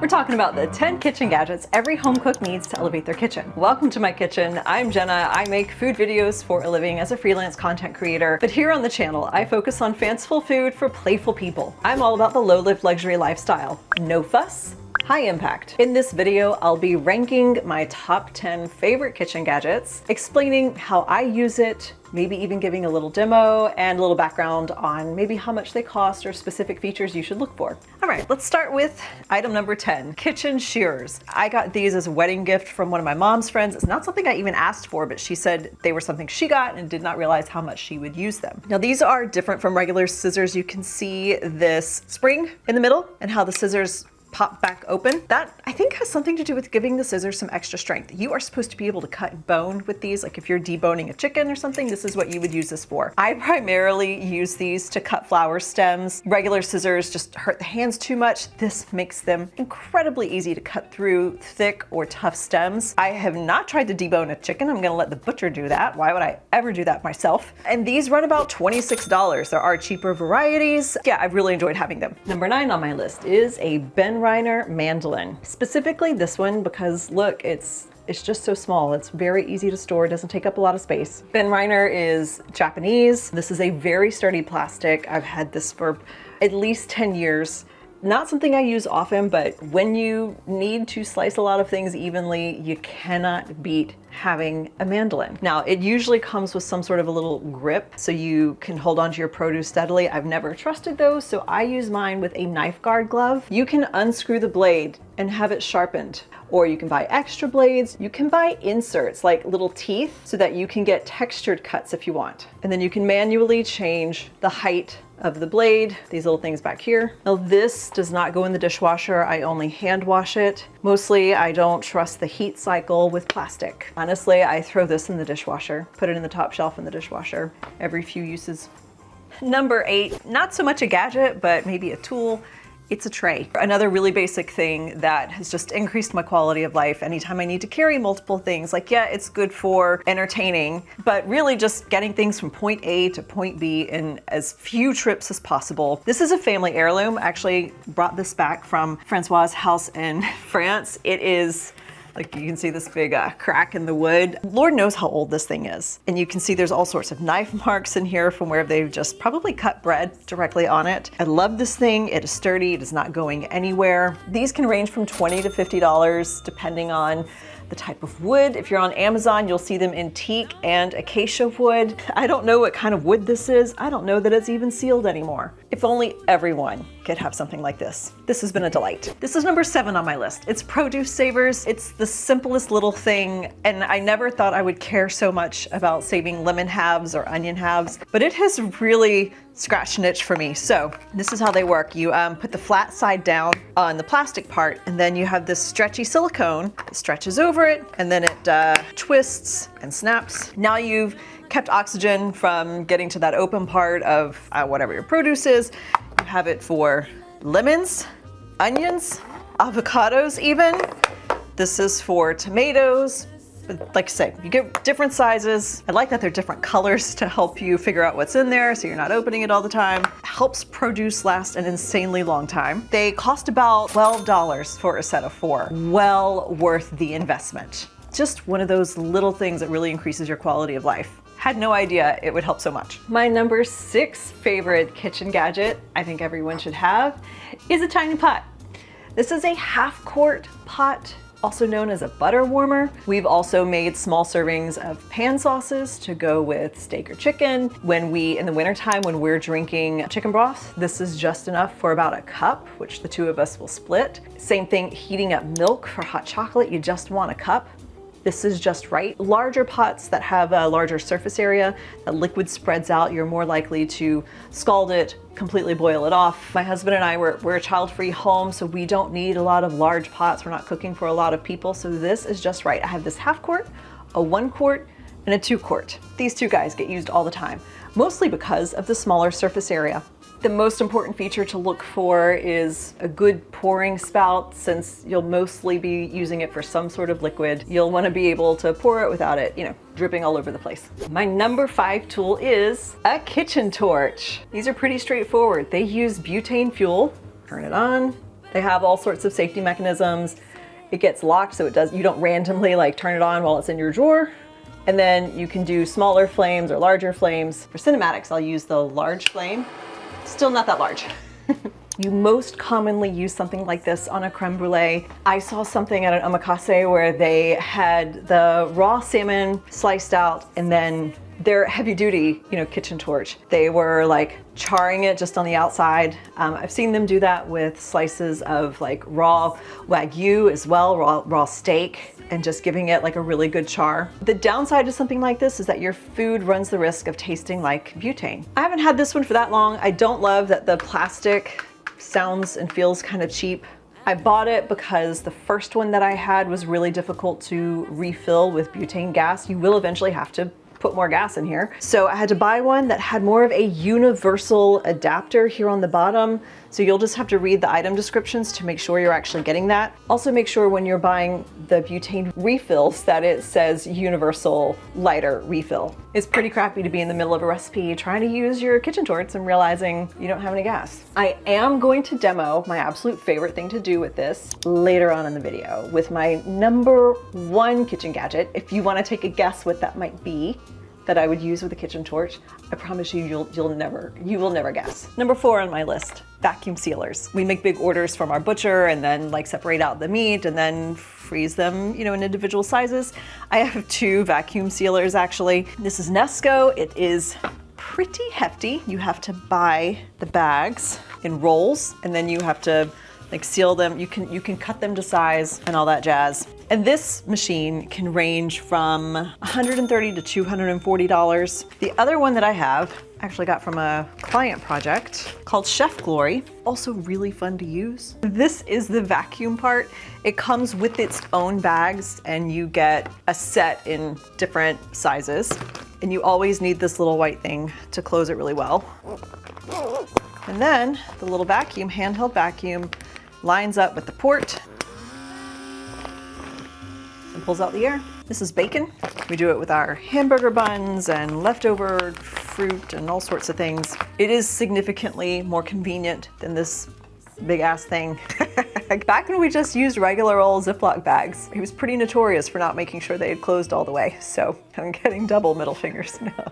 We're talking about the 10 kitchen gadgets every home cook needs to elevate their kitchen. Welcome to my kitchen. I'm Jenna. I make food videos for a living as a freelance content creator, but here on the channel, I focus on fanciful food for playful people. I'm all about the low-lift luxury lifestyle. No fuss, high impact. In this video, I'll be ranking my top 10 favorite kitchen gadgets, explaining how I use it, maybe even giving a little demo and a little background on maybe how much they cost or specific features you should look for. All right, let's start with item number 10, Kitchen Shears. I got these as a wedding gift from one of my mom's friends. It's not something I even asked for, but she said they were something she got and did not realize how much she would use them. Now these are different from regular scissors. You can see this spring in the middle and how the scissors pop back open. That I think has something to do with giving the scissors some extra strength. You are supposed to be able to cut bone with these. Like if you're deboning a chicken or something, this is what you would use this for. I primarily use these to cut flower stems. Regular scissors just hurt the hands too much. This makes them incredibly easy to cut through thick or tough stems. I have not tried to debone a chicken. I'm gonna let the butcher do that. Why would I ever do that myself? And these run about $26. There are cheaper varieties. Yeah, I've really enjoyed having them. Number 9 on my list is a Benriner Mandoline. Specifically this one because look, it's just so small. It's very easy to store, doesn't take up a lot of space. Benriner is Japanese. This is a very sturdy plastic. I've had this for at least 10 years. Not something I use often, but when you need to slice a lot of things evenly, you cannot beat having a mandolin. Now, it usually comes with some sort of a little grip so you can hold onto your produce steadily. I've never trusted those, so I use mine with a knife guard glove. You can unscrew the blade and have it sharpened, or you can buy extra blades. You can buy inserts like little teeth so that you can get textured cuts if you want. And then you can manually change the height of the blade, these little things back here. Now this does not go in the dishwasher. I only hand wash it. Mostly I don't trust the heat cycle with plastic. Honestly, I throw this in the dishwasher, put it in the top shelf in the dishwasher every few uses. Number 8, not so much a gadget, but maybe a tool. It's a tray. Another really basic thing that has just increased my quality of life anytime I need to carry multiple things. Like, yeah, it's good for entertaining, but really just getting things from point A to point B in as few trips as possible. This is a family heirloom. I actually brought this back from Francois's house in France. It is, like you can see this big crack in the wood. Lord knows how old this thing is. And you can see there's all sorts of knife marks in here from where they've just probably cut bread directly on it. I love this thing. It is sturdy. It is not going anywhere. These can range from $20 to $50 depending on the type of wood. If you're on Amazon, you'll see them in teak and acacia wood. I don't know what kind of wood this is. I don't know that it's even sealed anymore. If only everyone could have something like this. This has been a delight. This is number 7 on my list. It's produce savers. It's the simplest little thing, and I never thought I would care so much about saving lemon halves or onion halves, but it has really scratched an itch for me. So this is how they work. You put the flat side down on the plastic part, and then you have this stretchy silicone that stretches over it, and then it twists and snaps. Now you've kept oxygen from getting to that open part of whatever your produce is. You have it for lemons, onions, avocados even. This is for tomatoes. Like I say, you get different sizes. I like that they're different colors to help you figure out what's in there so you're not opening it all the time. Helps produce last an insanely long time. They cost about $12 for a set of 4. Well worth the investment. Just one of those little things that really increases your quality of life. Had no idea it would help so much. My number 6 favorite kitchen gadget, I think everyone should have, is a tiny pot. This is a half quart pot, also known as a butter warmer. We've also made small servings of pan sauces to go with steak or chicken. When in the wintertime, when we're drinking chicken broth, this is just enough for about a cup, which the 2 of us will split. Same thing, heating up milk for hot chocolate, you just want a cup. This is just right. Larger pots that have a larger surface area, the liquid spreads out, you're more likely to scald it, completely boil it off. My husband and I, we're a child-free home, so we don't need a lot of large pots. We're not cooking for a lot of people, so this is just right. I have this half quart, a 1 quart, and a 2 quart. These 2 guys get used all the time, mostly because of the smaller surface area. The most important feature to look for is a good pouring spout. Since you'll mostly be using it for some sort of liquid, you'll want to be able to pour it without it, dripping all over the place. My number 5 tool is a kitchen torch. These are pretty straightforward. They use butane fuel. Turn it on, They have all sorts of safety mechanisms. It gets locked so you don't randomly like turn it on while it's in your drawer. And then you can do smaller flames or larger flames. For cinematics, I'll use the large flame. Still not that large. You most commonly use something like this on a creme brulee. I saw something at an omakase where they had the raw salmon sliced out and then their heavy duty, kitchen torch. They were like charring it just on the outside. I've seen them do that with slices of like raw Wagyu as well, raw steak, and just giving it like a really good char. The downside to something like this is that your food runs the risk of tasting like butane. I haven't had this one for that long. I don't love that the plastic sounds and feels kind of cheap. I bought it because the first one that I had was really difficult to refill with butane gas. You will eventually have to put more gas in here. So I had to buy one that had more of a universal adapter here on the bottom. So you'll just have to read the item descriptions to make sure you're actually getting that. Also make sure when you're buying the butane refills that it says universal lighter refill. It's pretty crappy to be in the middle of a recipe trying to use your kitchen torch and realizing you don't have any gas. I am going to demo my absolute favorite thing to do with this later on in the video with my #1 kitchen gadget. If you want to take a guess what that might be that I would use with a kitchen torch, I promise you, you will never guess. #4 on my list, vacuum sealers. We make big orders from our butcher and then like separate out the meat and then freeze them, in individual sizes. I have 2 vacuum sealers actually. This is Nesco. It is pretty hefty. You have to buy the bags in rolls and then you have to like seal them. You can cut them to size and all that jazz. And this machine can range from $130 to $240. The other one that I have, actually got from a client project called Chef Glory, also really fun to use. This is the vacuum part. It comes with its own bags and you get a set in different sizes. And you always need this little white thing to close it really well. And then the little vacuum, handheld vacuum, lines up with the port and pulls out the air. This is bacon. We do it with our hamburger buns and leftover fruit and all sorts of things. It is significantly more convenient than this big ass thing. Back when we just used regular old Ziploc bags, he was pretty notorious for not making sure they had closed all the way. So I'm getting double middle fingers now.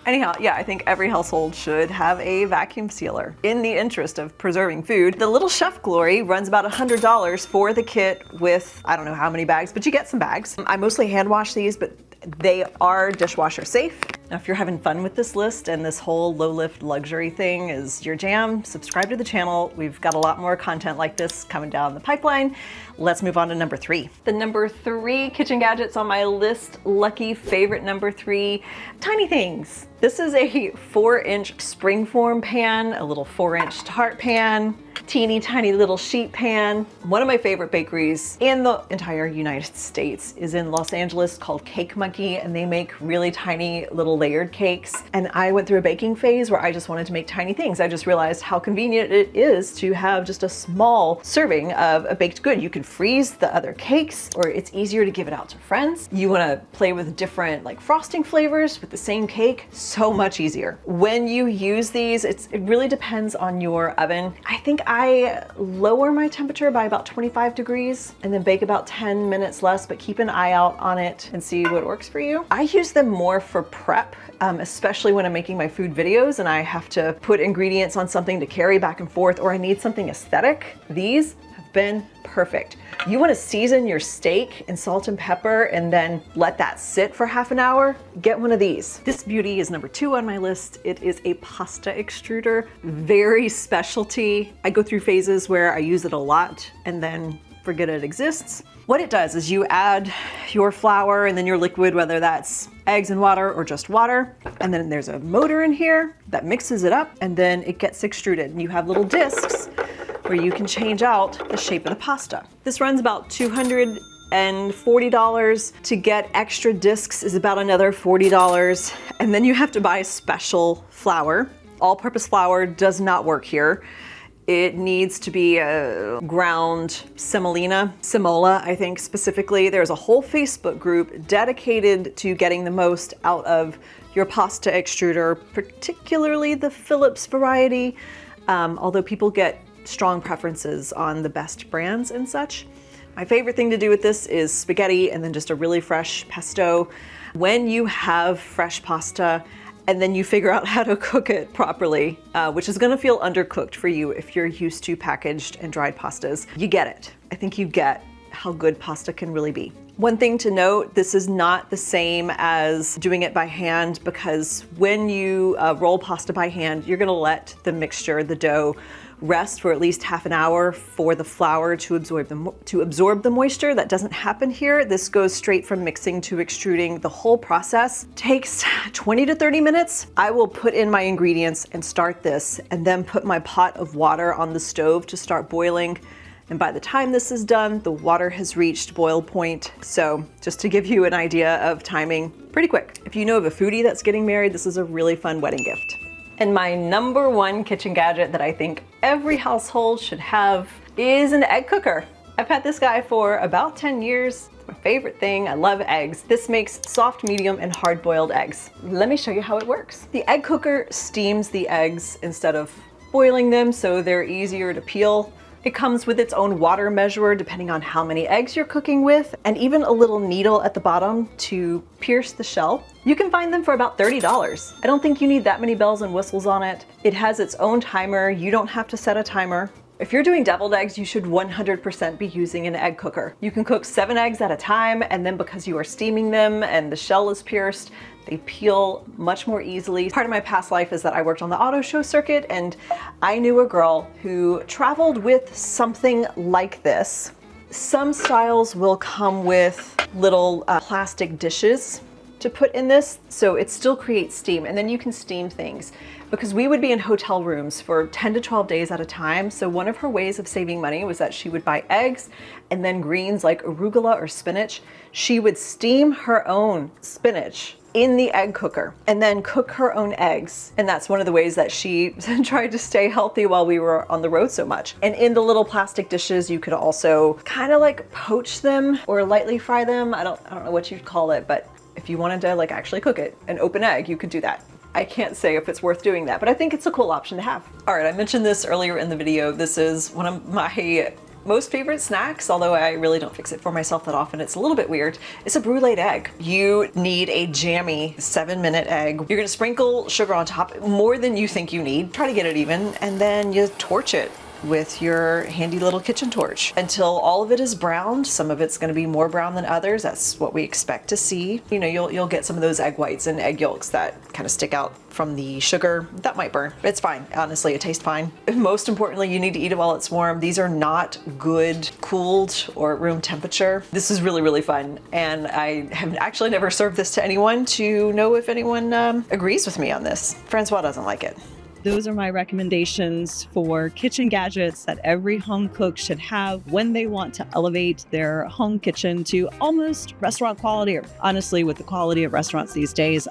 Anyhow, yeah, I think every household should have a vacuum sealer in the interest of preserving food. The little Chef Glory runs about $100 for the kit with, I don't know how many bags, but you get some bags. I mostly hand wash these, but they are dishwasher safe. Now, if you're having fun with this list and this whole low lift luxury thing is your jam, subscribe to the channel. We've got a lot more content like this coming down the pipeline. Let's move on to #3. The #3 kitchen gadgets on my list, lucky favorite #3, tiny things. This is a 4-inch springform pan, a little 4-inch tart pan, teeny tiny little sheet pan. One of my favorite bakeries in the entire United States is in Los Angeles called Cake Monkey, and they make really tiny little layered cakes. And I went through a baking phase where I just wanted to make tiny things. I just realized how convenient it is to have just a small serving of a baked good. You can freeze the other cakes, or it's easier to give it out to friends. You want to play with different like frosting flavors with the same cake, so much easier. When you use these, it really depends on your oven. I think I lower my temperature by about 25 degrees and then bake about 10 minutes less, but keep an eye out on it and see what works for you. I use them more for prep, especially when I'm making my food videos and I have to put ingredients on something to carry back and forth, or I need something aesthetic. These have been perfect. You want to season your steak in salt and pepper and then let that sit for half an hour? Get one of these. This beauty is #2 on my list. It is a pasta extruder, very specialty. I go through phases where I use it a lot and then forget it exists. What it does is you add your flour and then your liquid, whether that's eggs and water or just water, and then there's a motor in here that mixes it up and then it gets extruded. And you have little discs where you can change out the shape of the pasta. This runs about $240. To get extra discs is about another $40. And then you have to buy special flour. All-purpose flour does not work here. It needs to be a ground semolina, I think specifically. There's a whole Facebook group dedicated to getting the most out of your pasta extruder, particularly the Philips variety. Although people get strong preferences on the best brands and such. My favorite thing to do with this is spaghetti and then just a really fresh pesto. When you have fresh pasta and then you figure out how to cook it properly, which is gonna feel undercooked for you if you're used to packaged and dried pastas, you get it. I think you get how good pasta can really be. One thing to note, this is not the same as doing it by hand, because when you roll pasta by hand, you're gonna let the mixture, the dough, rest for at least half an hour for the flour to absorb the moisture. That doesn't happen here. This goes straight from mixing to extruding. The whole process takes 20 to 30 minutes. I will put in my ingredients and start this, and then put my pot of water on the stove to start boiling. And by the time this is done, the water has reached boil point. So just to give you an idea of timing, pretty quick. If you know of a foodie that's getting married, this is a really fun wedding gift. And my number one kitchen gadget that I think every household should have is an egg cooker. I've had this guy for about 10 years. It's my favorite thing. I love eggs. This makes soft, medium, and hard-boiled eggs. Let me show you how it works. The egg cooker steams the eggs instead of boiling them, so they're easier to peel. It comes with its own water measurer depending on how many eggs you're cooking with, and even a little needle at the bottom to pierce the shell. You can find them for about $30. I don't think you need that many bells and whistles on it. It has its own timer. You don't have to set a timer. If you're doing deviled eggs, you should 100% be using an egg cooker. You can cook 7 eggs at a time, and then because you are steaming them and the shell is pierced, they peel much more easily. Part of my past life is that I worked on the auto show circuit, and I knew a girl who traveled with something like this. Some styles will come with little plastic dishes to put in this, so it still creates steam, and then you can steam things. Because we would be in hotel rooms for 10 to 12 days at a time, so one of her ways of saving money was that she would buy eggs and then greens like arugula or spinach. She would steam her own spinach in the egg cooker and then cook her own eggs. And that's one of the ways that she tried to stay healthy while we were on the road so much. And in the little plastic dishes, you could also kind of like poach them or lightly fry them. I don't know what you'd call it, but if you wanted to like actually cook it, an open egg, you could do that. I can't say if it's worth doing that, but I think it's a cool option to have. All right, I mentioned this earlier in the video. This is one of my most favorite snacks, although I really don't fix it for myself that often. It's a little bit weird. It's a bruleed egg. You need a jammy 7-minute egg. You're gonna sprinkle sugar on top more than you think you need. Try to get it even, and then you torch it with your handy little kitchen torch until all of it is browned. Some of it's going to be more brown than others. That's what we expect to see. You know, you'll get some of those egg whites and egg yolks that kind of stick out from the sugar. That might burn. It's fine. Honestly, it tastes fine. Most importantly, you need to eat it while it's warm. These are not good cooled or at room temperature. This is really, really fun. And I have actually never served this to anyone to know if anyone agrees with me on this. Francois doesn't like it. Those are my recommendations for kitchen gadgets that every home cook should have when they want to elevate their home kitchen to almost restaurant quality, or honestly, with the quality of restaurants these days,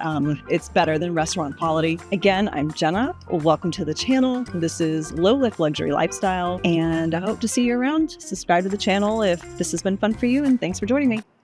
it's better than restaurant quality. Again, I'm Jenna. Welcome to the channel. This is Low Lift Luxury Lifestyle, and I hope to see you around. Subscribe to the channel if this has been fun for you, and thanks for joining me.